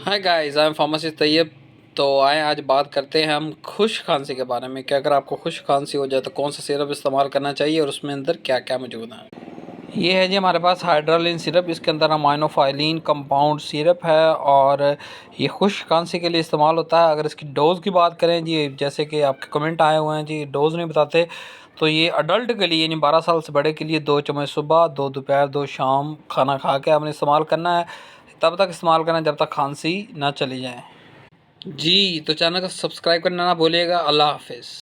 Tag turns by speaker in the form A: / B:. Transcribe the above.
A: Hi guys, I am pharmacist Tayyab. तो आए आज बात करते हैं हम खुश खांसी के बारे में कि अगर आपको खुश खांसी हो जाए तो कौन सा सिरप इस्तेमाल करना चाहिए और उसमें अंदर क्या क्या मौजूद है। ये है जी हमारे पास हाइड्रोलिन सिरप। इसके अंदर अमाइनोफाइलिन कंपाउंड सिरप है और ये खुश खांसी के लिए इस्तेमाल होता है। अगर इसकी डोज़ की बात करें जी, जैसे कि आपके कमेंट आए हुए हैं जी डोज़ नहीं बताते, तो ये अडल्ट के लिए यानी 12 साल से बड़े के लिए 2 चम्मच सुबह, 2 दोपहर, 2 शाम खाना खा के आपने इस्तेमाल करना है। तब तक इस्तेमाल करना जब तक खांसी ना चली जाए। जी तो चैनल को सब्सक्राइब करना ना भूलिएगा। अल्लाह हाफिज़।